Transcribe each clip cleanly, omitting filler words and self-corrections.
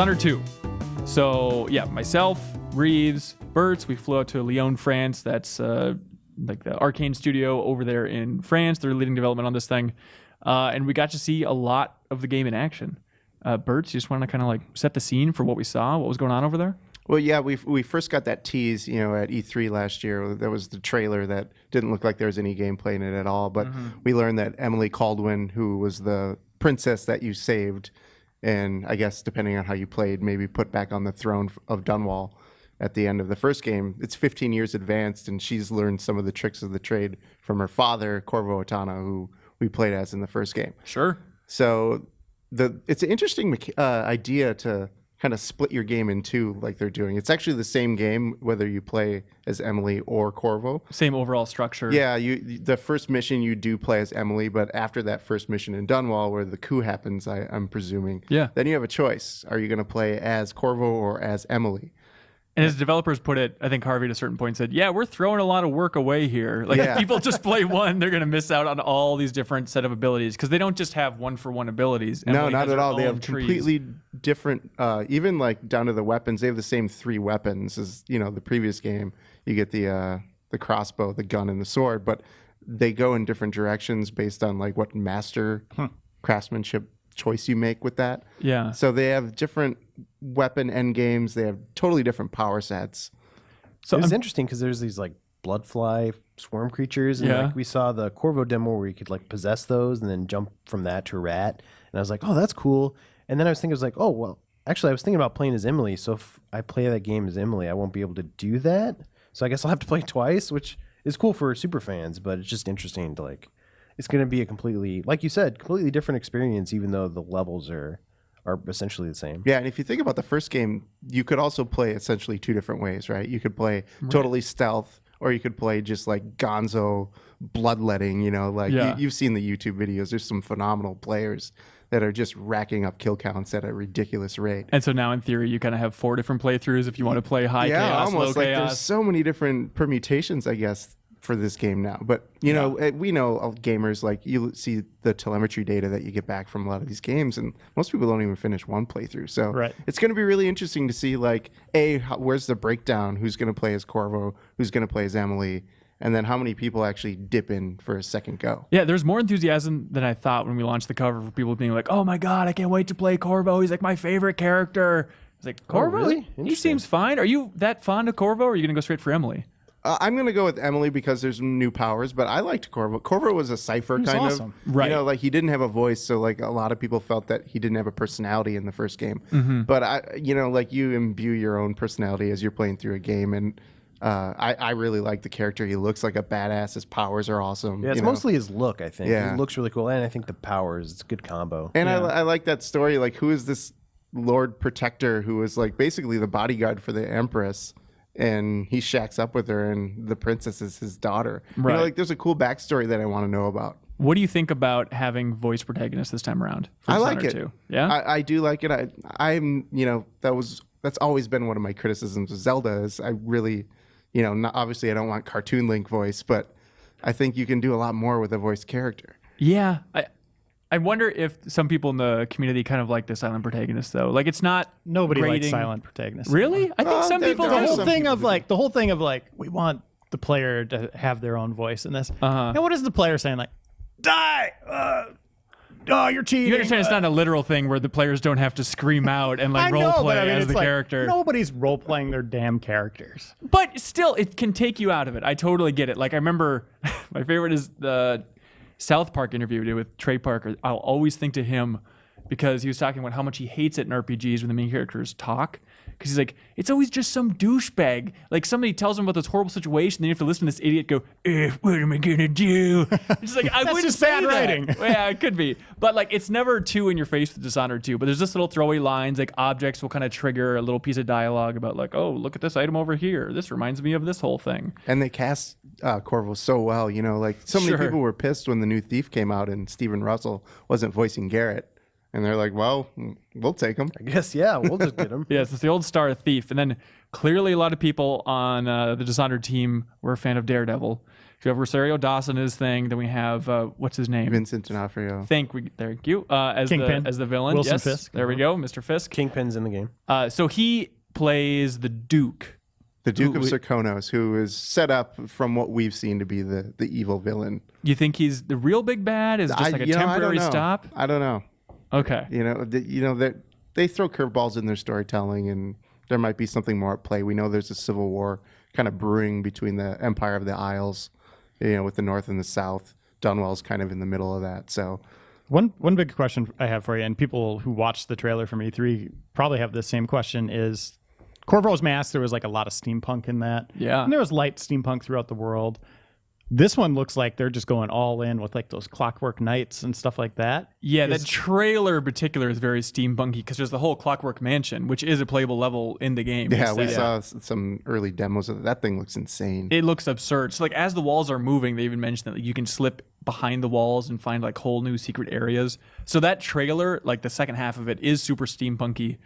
Dishonored 2. So, yeah, myself, Reeves, Bertz, we flew out to Lyon, France. That's like the Arkane Studio over there in France. They're leading development on this thing. And we got to see a lot of the game in action. Bertz, you just want to kind of like set the scene for what we saw, what was going on over there? Well, yeah, we first got that tease, at E3 last year. There was the trailer that didn't look like there was any gameplay in it at all. But we learned that Emily Caldwin, who was the princess that you saved, and I guess depending on how you played, maybe put back on the throne of Dunwall at the end of the first game. It's 15 years advanced, and she's learned some of the tricks of the trade from her father, Corvo Attano, who we played as in the first game. Sure. So it's an interesting idea to kind of split your game in two like they're doing. It's actually the same game whether you play as Emily or Corvo. Same overall structure. Yeah, the first mission you do play as Emily, but after that first mission in Dunwall where the coup happens, I'm presuming, then you have a choice. Are you going to play as Corvo or as Emily? And as developers put it, I think Harvey at a certain point said, yeah, we're throwing a lot of work away here. Like if people just play one, they're going to miss out on all these different set of abilities because they don't just have one-for-one abilities. Emily not at all. They have completely different, even like down to the weapons. They have the same 3 weapons as, the previous game. You get the crossbow, the gun, and the sword, but they go in different directions based on like what master craftsmanship choice you make with that. Yeah. So they have different weapon end games. They have totally different power sets. So it's interesting because there's these like bloodfly swarm creatures, and like we saw the Corvo demo where you could like possess those and then jump from that to a rat. And I was like, oh, that's cool. And then I was thinking, oh, well, actually, I was thinking about playing as Emily. So if I play that game as Emily, I won't be able to do that. So I guess I'll have to play twice, which is cool for super fans, but it's just interesting to like. It's going to be a completely, like you said, completely different experience, even though the levels are essentially the same. Yeah, and if you think about the first game, you could also play essentially 2 different ways, right? You could play totally stealth, or you could play just like gonzo bloodletting, you've seen the YouTube videos. There's some phenomenal players that are just racking up kill counts at a ridiculous rate. And so now in theory, you kind of have 4 different playthroughs if you want to play high chaos, almost low like chaos. There's so many different permutations, I guess, for this game now. But we know gamers, like you see the telemetry data that you get back from a lot of these games, and most people don't even finish one playthrough. So it's going to be really interesting to see like where's the breakdown, who's going to play as Corvo, who's going to play as Emily, and then how many people actually dip in for a second go. Yeah, there's more enthusiasm than I thought when we launched the cover for people being like, oh my god, I can't wait to play Corvo, he's like my favorite character. It's like, Corvo? Really? He seems fine. Are you that fond of Corvo, or are you going to go straight for Emily? I'm going to go with Emily because there's new powers, but I liked Corvo. Corvo was a cipher kind of. Right. Like he didn't have a voice, so like a lot of people felt that he didn't have a personality in the first game. But like you imbue your own personality as you're playing through a game, and I really like the character. He looks like a badass. His powers are awesome. Yeah, it's mostly his look, I think. Yeah. He looks really cool, and I think the powers, it's a good combo. And I like that story. Like, who is this Lord Protector who is like basically the bodyguard for the Empress? And he shacks up with her, and the princess is his daughter. Right. There's a cool backstory that I want to know about. What do you think about having voice protagonists this time around? I like it. 2? Yeah, I do like it. I'm that's always been one of my criticisms of Zelda. Is I really, obviously I don't want cartoon Link voice, but I think you can do a lot more with a voiced character. Yeah. I wonder if some people in the community kind of like the silent protagonist, though. Like, it's not nobody grating. likes silent protagonists. Really? I think some people. The whole thing of like we want the player to have their own voice in this. And what is the player saying? Like, die! You're cheating. You understand? It's not a literal thing where the players don't have to scream out and like role play as the character. Nobody's role playing their damn characters. But still, it can take you out of it. I totally get it. Like, I remember my favorite is the South Park interview we did with Trey Parker. I'll always think to him because he was talking about how much he hates it in RPGs when the main characters talk. Because he's like, it's always just some douchebag. Like somebody tells him about this horrible situation, then you have to listen to this idiot go, what am I gonna do? It's like, I wouldn't just say bad that. writing. Yeah, it could be. But like, it's never too in your face with Dishonored 2. But there's this little throwaway lines, like objects will kind of trigger a little piece of dialogue about like, oh, look at this item over here. This reminds me of this whole thing. And they cast Corvo so well, like so many people were pissed when the new Thief came out and Steven Russell wasn't voicing Garrett. And they're like, well, we'll take them. I guess, yeah, we'll just get them. Yes, it's the old Star Thief. And then clearly a lot of people on the Dishonored team were a fan of Daredevil. So we have Rosario Dawson his thing. Then we have, what's his name? Vincent D'Onofrio. Thank you. As Kingpin. the villain. Wilson yes, Fisk. there we go, Mr. Fisk. Kingpin's in the game. So he plays the Duke. The Duke of Serkonos, who is set up from what we've seen to be the evil villain. You think he's the real big bad? Is just like a temporary stop? I don't know. Okay. They throw curveballs in their storytelling, and there might be something more at play. We know there's a civil war kind of brewing between the Empire of the Isles, with the North and the South. Dunwell's kind of in the middle of that. So, one big question I have for you, and people who watched the trailer from E3 probably have the same question: is Corvo's Mask? There was like a lot of steampunk in that. Yeah, and there was light steampunk throughout the world. This one looks like they're just going all in with like those Clockwork Knights and stuff like that. Yeah, that trailer in particular is very steampunky because there's the whole Clockwork Mansion, which is a playable level in the game. Yeah, we saw some early demos of it. That thing looks insane. It looks absurd. So like as the walls are moving, they even mentioned that like, you can slip behind the walls and find like whole new secret areas. So that trailer, like the second half of it, is super steampunky.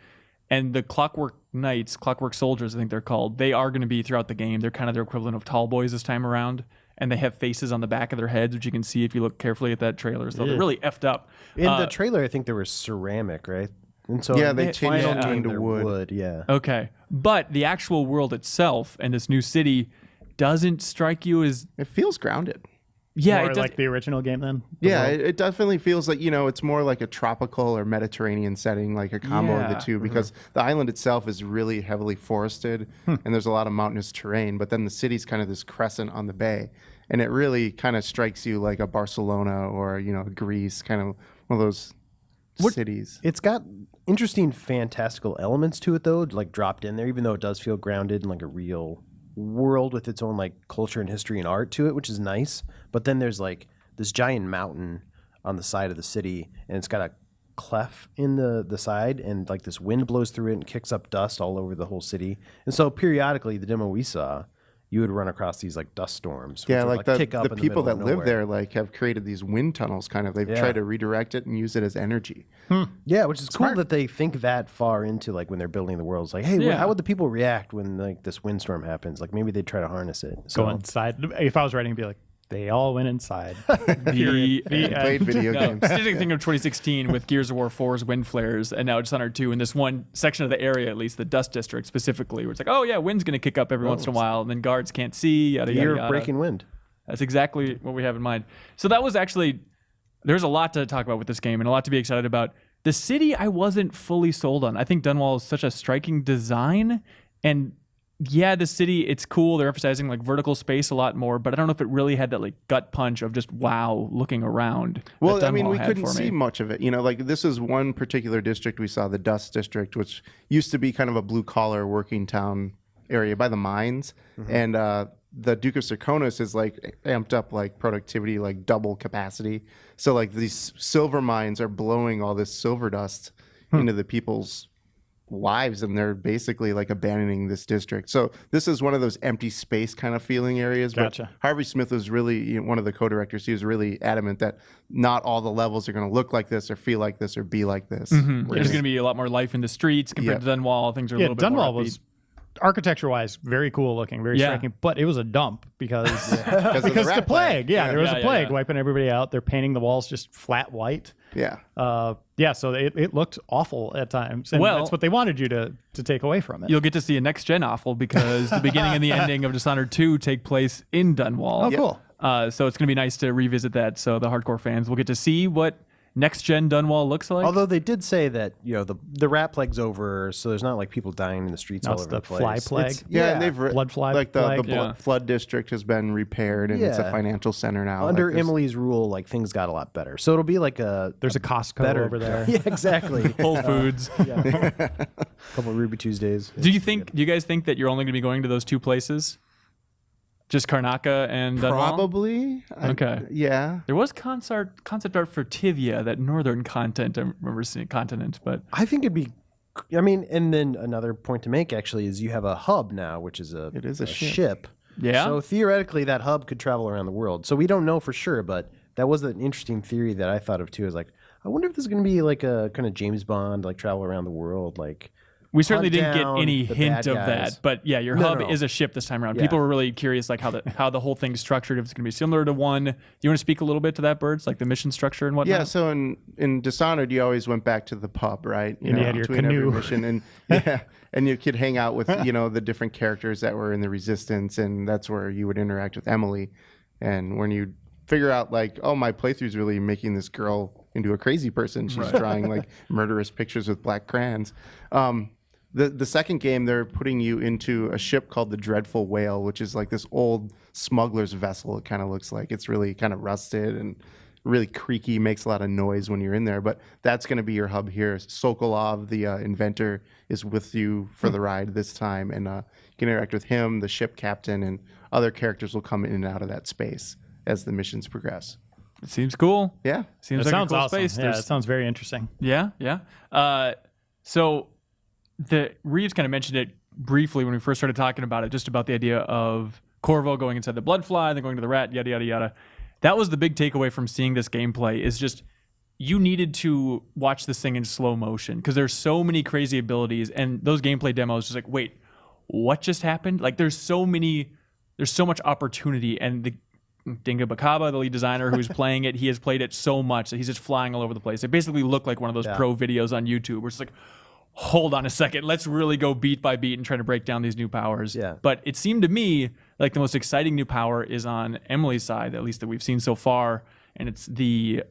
And the Clockwork Knights, Clockwork Soldiers, I think they're called, they are going to be throughout the game. They're kind of their equivalent of tall boys this time around. And they have faces on the back of their heads, which you can see if you look carefully at that trailer. So they're really effed up. In the trailer, I think there was ceramic, right? And so they changed it into wood. Yeah. Okay. But the actual world itself and this new city doesn't strike you as... It feels grounded. Yeah, More it does. like the original game then? It definitely feels like, it's more like a tropical or Mediterranean setting, like a combo of the two, because the island itself is really heavily forested and there's a lot of mountainous terrain, but then the city's kind of this crescent on the bay. And it really kind of strikes you like a Barcelona or, Greece, kind of one of those cities. It's got interesting fantastical elements to it, though, like dropped in there, even though it does feel grounded in like a real world with its own like culture and history and art to it, which is nice. But then there's like this giant mountain on the side of the city, and it's got a cleft in the side, and like this wind blows through it and kicks up dust all over the whole city. And so periodically, the demo we saw, you would run across these like dust storms. Yeah, which like would, kick up the in people the that middle live of there like have created these wind tunnels kind of. They've tried to redirect it and use it as energy. Yeah, which is cool that they think that far into like when they're building the world. It's like, hey, how would the people react when like this windstorm happens? Like maybe they'd try to harness it. Go inside. If I was writing, it'd be like, they all went inside. Played video games. Interesting thing of 2016 with Gears of War 4's wind flares and now Dishonored 2 in this one section of the area, at least the Dust District specifically, where it's like, oh yeah, wind's going to kick up every once in a while, and then guards can't see. Yada, Year yada, of yada. breaking wind. That's exactly what we have in mind. So that was actually, there's a lot to talk about with this game and a lot to be excited about. The city I wasn't fully sold on. I think Dunwall is such a striking design, and yeah, the city, it's cool. They're emphasizing like vertical space a lot more, but I don't know if it really had that like gut punch of just wow looking around. Well, I mean, we couldn't see much of it. Like this is one particular district we saw, the Dust District, which used to be kind of a blue collar working town area by the mines. And the Duke of Serkonos is like amped up like productivity, like double capacity. So like these silver mines are blowing all this silver dust into the people's lives, and they're basically like abandoning this district. So this is one of those empty space kind of feeling areas. Gotcha. But Harvey Smith was really one of the co-directors. He was really adamant that not all the levels are going to look like this or feel like this or be like this. There's going to be a lot more life in the streets compared to Dunwall. Things are a little bit more Dunwall upbeat. was architecture-wise very cool looking, very striking, but it was a dump because the plague. Yeah, there was a plague wiping everybody out. They're painting the walls just flat white. Yeah. So it looked awful at times, and that's what they wanted you to take away from it. You'll get to see a next gen awful because the beginning and the ending of Dishonored 2 take place in Dunwall. Oh, cool. So it's going to be nice to revisit that. So the hardcore fans will get to see what next gen Dunwall looks like. Although they did say that the rat plague's over, so there's not like people dying in the streets all over the place. Fly plague. And they've blood fly like plague. the flood district has been repaired, and it's a financial center now. Under Emily's rule, like things got a lot better. So it'll be like There's a Costco over there. Yeah, exactly. Whole Foods. A couple of Ruby Tuesdays. Do you guys think that you're only going to be going to those two places? Just Karnaca and Dunwall? Probably. Okay. Yeah. There was concept art for Tivia, that northern continent. I remember seeing continent, but I think it'd be. I mean, and then another point to make actually is you have a hub now, which is a ship. Yeah. So theoretically, that hub could travel around the world. So we don't know for sure, but that was an interesting theory that I thought of too. Is like, I wonder if this is going to be like a kind of James Bond, like travel around the world, like. We certainly didn't get down any the hint bad of guys. that, but yeah, your hub is a ship this time around. Yeah. People were really curious, like how the whole thing's structured. If it's going to be similar to one. Do you want to speak a little bit to that, Bertz, like the mission structure and whatnot? Yeah, so in Dishonored, you always went back to the pub, right? And you had your between every canoe. mission, and and you could hang out with the different characters that were in the Resistance, and that's where you would interact with Emily. And when you figure out like, oh, my playthrough's really making this girl into a crazy person. She's drawing like murderous pictures with black crayons. The second game, they're putting you into a ship called the Dreadful Whale, which is like this old smuggler's vessel. It kind of looks like it's really kind of rusted and really creaky, makes a lot of noise when you're in there. But that's going to be your hub here. Sokolov, the inventor, is with you for the ride this time. And you can interact with him, the ship captain, and other characters will come in and out of that space as the missions progress. It seems cool. Yeah. Seems That like sounds a cool awesome. space. Yeah, it sounds very interesting. Yeah. So the Reeves kind of mentioned it briefly when we first started talking about it, just about the idea of Corvo going inside the bloodfly, then going to the rat, yada yada yada. That was the big takeaway from seeing this gameplay. Is just you needed to watch this thing in slow motion because there's so many crazy abilities, and those gameplay demos just like, wait, what just happened? Like there's so much opportunity, and the Dinga Bakaba, the lead designer who's playing it, he has played it so much that he's just flying all over the place. It basically looked like one of those pro videos on YouTube where it's like, hold on a second, let's really go beat by beat and try to break down these new powers. Yeah. But it seemed to me like the most exciting new power is on Emily's side, at least that we've seen so far, and it's the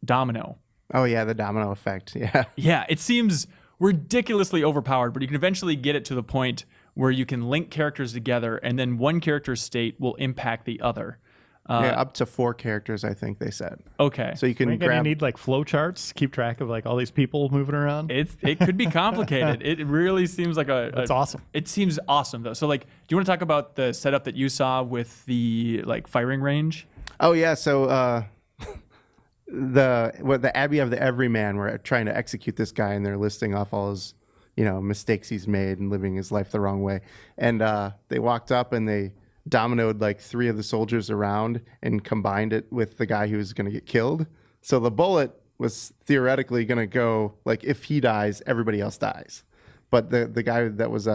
domino. Oh, yeah, the domino effect. Yeah. Yeah, it seems ridiculously overpowered, but you can eventually get it to the point where you can link characters together, and then one character's state will impact the other. Up to 4 characters, I think they said. Okay. So you can You grab. need like flow charts, keep track of like all these people moving around. It could be complicated. It really seems like It's awesome. It seems awesome though. So like, do you want to talk about the setup that you saw with the like firing range? Oh yeah, so the Abbey of the Everyman were trying to execute this guy, and they're listing off all his mistakes he's made and living his life the wrong way. And they walked up and they dominoed like 3 of the soldiers around and combined it with the guy who was going to get killed. So the bullet was theoretically going to go, like, if he dies, everybody else dies. But the guy that was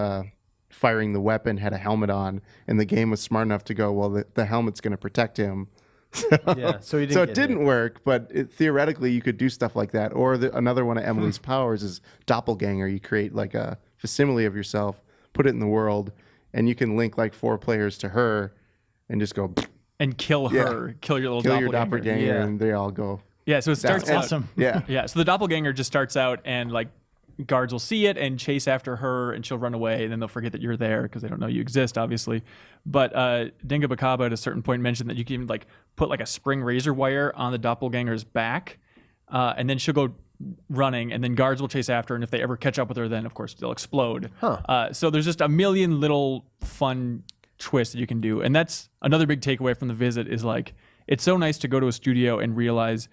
firing the weapon had a helmet on, and the game was smart enough to go, well, the helmet's going to protect him. So he didn't it didn't work, but theoretically you could do stuff like that. Or another one of Emily's powers is doppelganger. You create like a facsimile of yourself, put it in the world, and you can link like 4 players to her and just go And kill her, kill your little doppelganger, and they all go. Yeah, so it starts out. awesome. Yeah. Yeah, so the doppelganger just starts out and like guards will see it and chase after her, and she'll run away, and then they'll forget that you're there because they don't know you exist, obviously. But Dinga Bakaba at a certain point mentioned that you can even like put like a spring razor wire on the doppelganger's back, and then she'll go running, and then guards will chase after her, and if they ever catch up with her, then of course they'll explode. So there's just a million little fun twists that you can do, and that's another big takeaway from the visit is like it's so nice to go to a studio and realize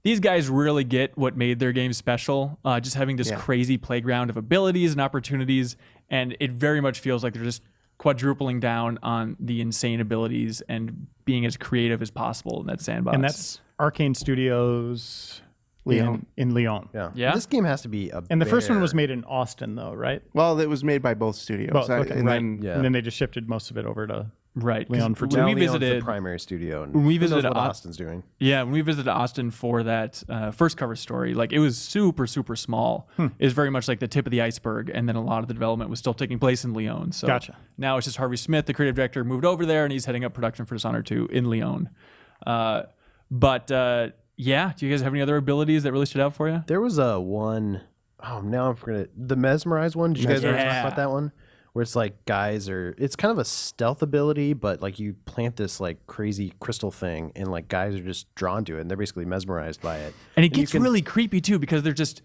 these guys really get what made their game special, just having this crazy playground of abilities and opportunities, and it very much feels like they're just quadrupling down on the insane abilities and being as creative as possible in that sandbox. And that's Arkane Studios Lyon. in Lyon. Yeah? This game has to be a And the first one bear. was made in Austin, though, right? Well, it was made by both studios. Both, okay. And Right. then Yeah. And then they just shifted most of it over to right. Lyon for Now when we Lyon's the visited, primary studio. And when we who knows visited what Au- Austin's doing. Yeah, when we visited Austin for that first cover story, like it was super, super small. It was very much like the tip of the iceberg, and then a lot of the development was still taking place in Lyon. So Gotcha. now it's just Harvey Smith, the creative director, moved over there, and he's heading up production for Dishonored 2 in Lyon. Yeah, do you guys have any other abilities that really stood out for you? There was a one, oh, now I'm forgetting the mesmerize one. Did you guys ever talk Yeah. about that one? Where it's like it's kind of a stealth ability, but like you plant this like crazy crystal thing, and like guys are just drawn to it, and they're basically mesmerized by it. And it you gets can- really creepy too because they're just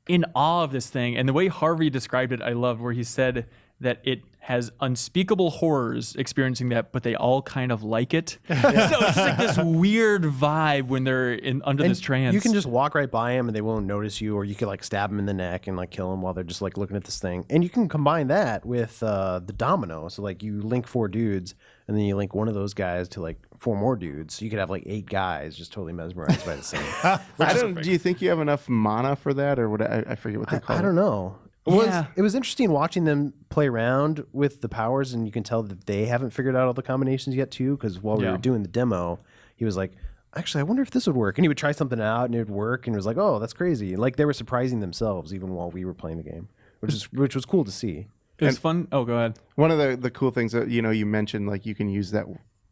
in awe of this thing. And the way Harvey described it, I love, where he said that it has unspeakable horrors experiencing that, but they all kind of like it. So it's just like this weird vibe when they're under this trance. You can just walk right by them and they won't notice you, or you could like stab them in the neck and like kill them while they're just like looking at this thing. And you can combine that with the domino. So like you link 4 dudes and then you link one of those guys to like 4 more dudes. So you could have like 8 guys just totally mesmerized by the same. Do you think you have enough mana for that, or what? I forget what they call it. I don't know. It was interesting watching them play around with the powers, and you can tell that they haven't figured out all the combinations yet too, because while we were doing the demo, he was like, actually, I wonder if this would work. And he would try something out and it would work, and it was like, oh, that's crazy. And like they were surprising themselves even while we were playing the game, which was cool to see. It was fun. Oh, go ahead. One of the cool things that, you mentioned, like you can use that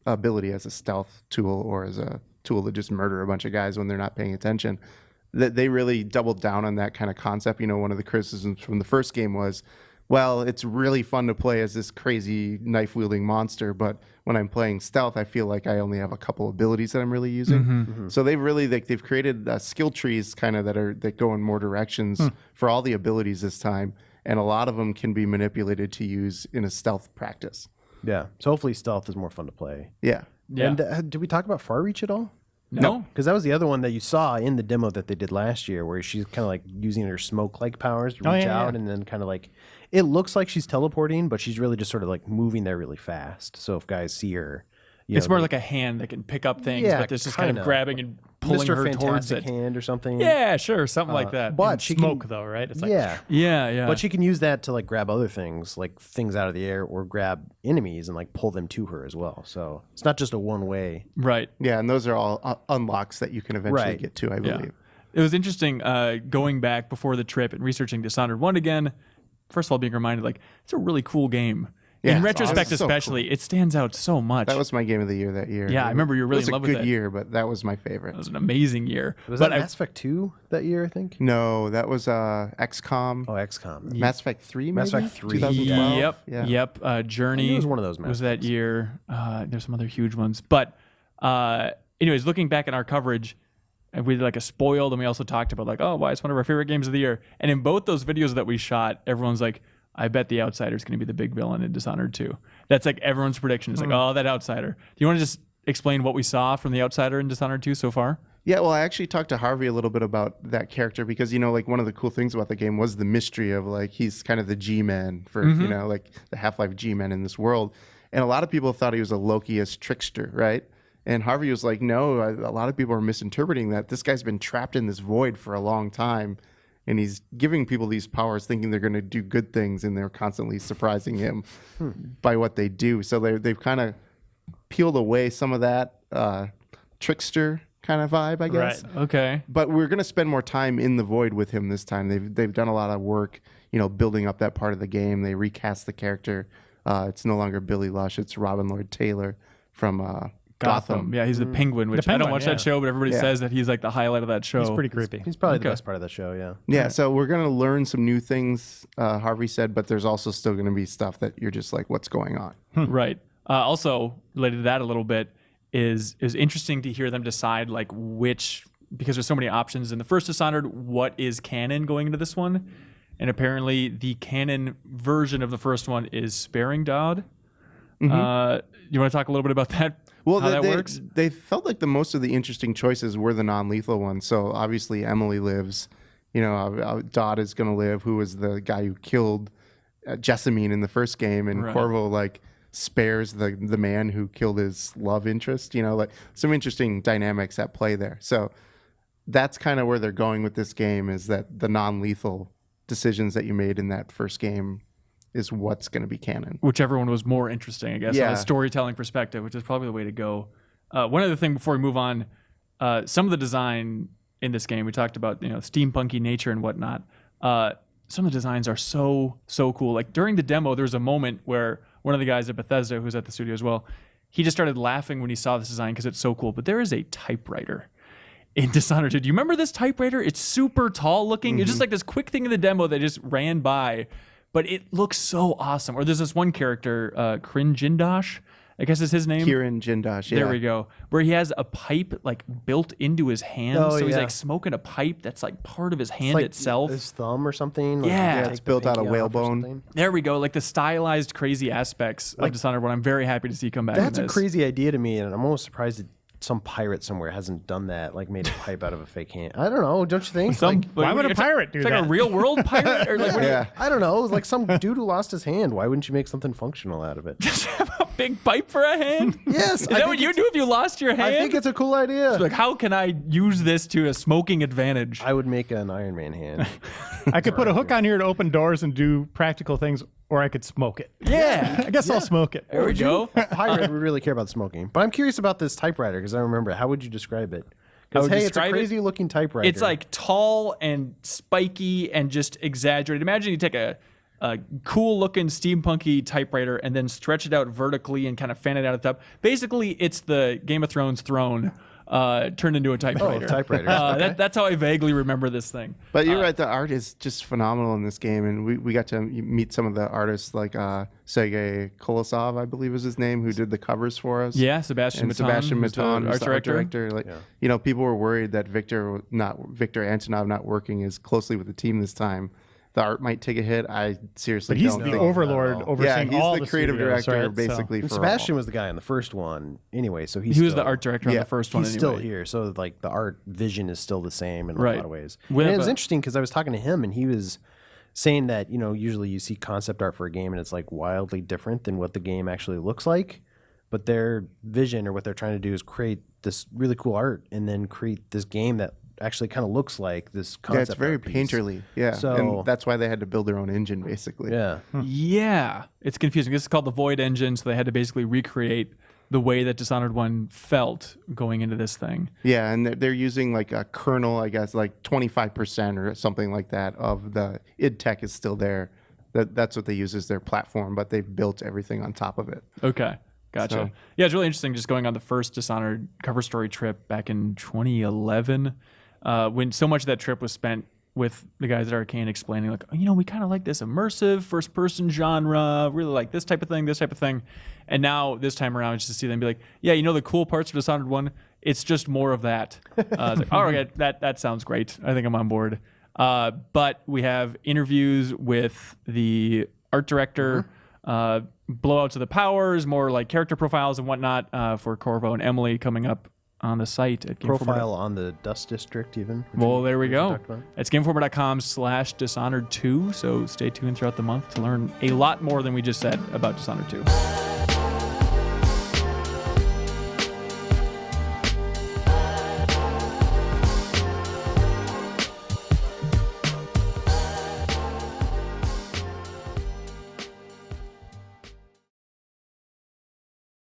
ability as a stealth tool or as a tool to just murder a bunch of guys when they're not paying attention. That they really doubled down on that kind of concept. One of the criticisms from the first game was, well, it's really fun to play as this crazy knife-wielding monster, but when I'm playing stealth, I feel like I only have a couple abilities that I'm really using. So they've created skill trees kind of that go in more directions for all the abilities this time, and a lot of them can be manipulated to use in a stealth practice. Yeah. So hopefully stealth is more fun to play. Yeah. And did we talk about Far Reach at all? No, because that was the other one that you saw in the demo that they did last year, where she's kind of like using her smoke-like powers to reach out, and then kind of like it looks like she's teleporting, but she's really just sort of like moving there really fast. So if guys see her, it's more like a hand that can pick up things, but this is kind of grabbing and pulling Mr. her towards Fantastic it. Hand or something. Yeah, sure, something like that. But And she smoke can, though, right? It's like yeah. But she can use that to like grab other things, like things out of the air, or grab enemies and like pull them to her as well. So it's not just a one way. Right. Yeah, and those are all unlocks that you can eventually get to, I believe. It was interesting going back before the trip and researching Dishonored 1 again. First of all, being reminded, like, it's a really cool game. Yeah, in retrospect, so especially, cool. It stands out so much. That was my game of the year that year. Yeah, I remember you were really in love with it. It was a it. good year, but that was my favorite. It was an amazing year. Was that Mass Effect 2 that year, I think? No, that was XCOM. Oh, XCOM. Mass Effect 3, maybe? Mass Effect 3. 2012. Yeah. Yep. Journey it was one of those was Mass that year. There's some other huge ones. But anyways, looking back at our coverage, and we did like a spoiled, and we also talked about like, oh, why it's one of our favorite games of the year. And in both those videos that we shot, everyone's like, I bet the Outsider's going to be the big villain in Dishonored 2. That's like everyone's prediction. It's like, oh, that Outsider. Do you want to just explain what we saw from the Outsider in Dishonored 2 so far? Yeah, well, I actually talked to Harvey a little bit about that character because, like one of the cool things about the game was the mystery of like, he's kind of the G-Man for, like the Half-Life G-Man in this world. And a lot of people thought he was a Loki-esque trickster, right? And Harvey was like, no, a lot of people are misinterpreting that. This guy's been trapped in this void for a long time. And he's giving people these powers thinking they're going to do good things, and they're constantly surprising him by what they do. So they've kind of peeled away some of that trickster kind of vibe, I guess. Right. Okay. But we're going to spend more time in the void with him this time. They've done a lot of work, building up that part of the game. They recast the character. It's no longer Billy Lush. It's Robin Lloyd Taylor from Gotham. Yeah, he's the Penguin, which I don't watch that show, but everybody says that he's like the highlight of that show. He's pretty creepy. He's probably the best part of the show, yeah. Yeah, so we're going to learn some new things, Harvey said, but there's also still going to be stuff that you're just like, what's going on? Right. Also, related to that a little bit, is interesting to hear them decide like which, because there's so many options. In the first Dishonored, what is canon going into this one? And apparently the canon version of the first one is Sparing Dodd. You want to talk a little bit about that? Well, how that works? They felt like the most of the interesting choices were the non-lethal ones. So obviously Emily lives. Dodd is going to live, who was the guy who killed Jessamine in the first game, and Corvo like spares the man who killed his love interest. Like some interesting dynamics at play there. So that's kind of where they're going with this game, is that the non-lethal decisions that you made in that first game is what's going to be canon. Whichever one was more interesting, I guess, on a storytelling perspective, which is probably the way to go. One other thing before we move on, some of the design in this game, we talked about, steampunky nature and whatnot. Some of the designs are so cool. Like during the demo, there was a moment where one of the guys at Bethesda, who's at the studio as well, he just started laughing when he saw this design because it's so cool. But there is a typewriter in Dishonored 2. Do you remember this typewriter? It's super tall looking. It's just like this quick thing in the demo that just ran by. But it looks so awesome. Or there's this one character, Kryn Jindosh. I guess is his name. Kieran Jindosh. Yeah. There we go. Where he has a pipe like built into his hand, so he's like smoking a pipe that's like part of his hand like itself. His thumb or something. Like Yeah. It's built out of whalebone. There we go. Like the stylized, crazy aspects of Dishonored 1. I'm very happy to see come back. That's in a this. crazy idea to me, and I'm almost surprised that some pirate somewhere hasn't done that, like made a pipe out of a fake hand. I don't know, don't you think? Why would a pirate do It's that? like a real world pirate, or like Yeah. I don't know, like some dude who lost his hand. Why wouldn't you make something functional out of it? just have a big pipe for a hand. Yes, Is that what you do if you lost your hand? I think it's a cool idea. like, how can I use this to a smoking advantage? I would make an Iron Man hand. I could put a hook on here to open doors and do practical things, or I could smoke it. Yeah. I guess I'll smoke it. There we go. Pirate would really care about smoking. But I'm curious about this typewriter because I remember. How would you describe it? I Because would hey, it's a describe it- crazy looking typewriter. It's like tall and spiky and just exaggerated. Imagine you take a cool looking steampunky typewriter and then stretch it out vertically and kind of fan it out at the top. Basically, it's the Game of Thrones throne turned into a typewriter. typewriter. That's how I vaguely remember this thing. But you're right, the art is just phenomenal in this game, and we got to meet some of the artists like Sergei Kolosov, I believe is his name, who did the covers for us. Yeah, Sebastian And Matan, Sebastian who's the Matan, who's the art director. director. Like, you know, people were worried that Victor Antonov not working as closely with the team this time. The art might take a hit. I seriously But he's don't the think. overlord Yeah, overseeing he's all the creative studios, director, right? basically. And For Sebastian all. was the guy on the first one anyway, so He was the art director on the first one. He's anyway. still here, so like the art vision is still the same in a Right. lot of ways. We And have it was a- interesting because I was talking to him and he was saying that usually you see concept art for a game and it's like wildly different than what the game actually looks like, but their vision or what they're trying to do is create this really cool art and then create this game that actually kind of looks like this concept. Yeah, it's very art piece. painterly. Yeah, So- and that's why they had to build their own engine, basically. Yeah. Yeah, it's confusing. This is called the Void Engine, so they had to basically recreate the way that Dishonored 1 felt going into this thing. Yeah, and they're using like a kernel, I guess, like 25% or something like that of the id Tech is still there. That's what they use as their platform, but they've built everything on top of it. Okay, gotcha. So- Yeah, it's really interesting just going on the first Dishonored cover story trip back in 2011, when so much of that trip was spent with the guys at Arkane explaining, like, we kind of like this immersive first-person genre, really like this type of thing. And now this time around, just to see them be like, yeah, the cool parts of Dishonored 1, it's just more of that. It's like, oh, okay, that sounds great. I think I'm on board. But we have interviews with the art director, blowouts of the powers, more like character profiles and whatnot for Corvo and Emily coming up on the site at Gameformer. Profile on the Dust District even. Well, there we go. talked about. It's gameformer.com/Dishonored 2. So stay tuned throughout the month to learn a lot more than we just said about Dishonored 2.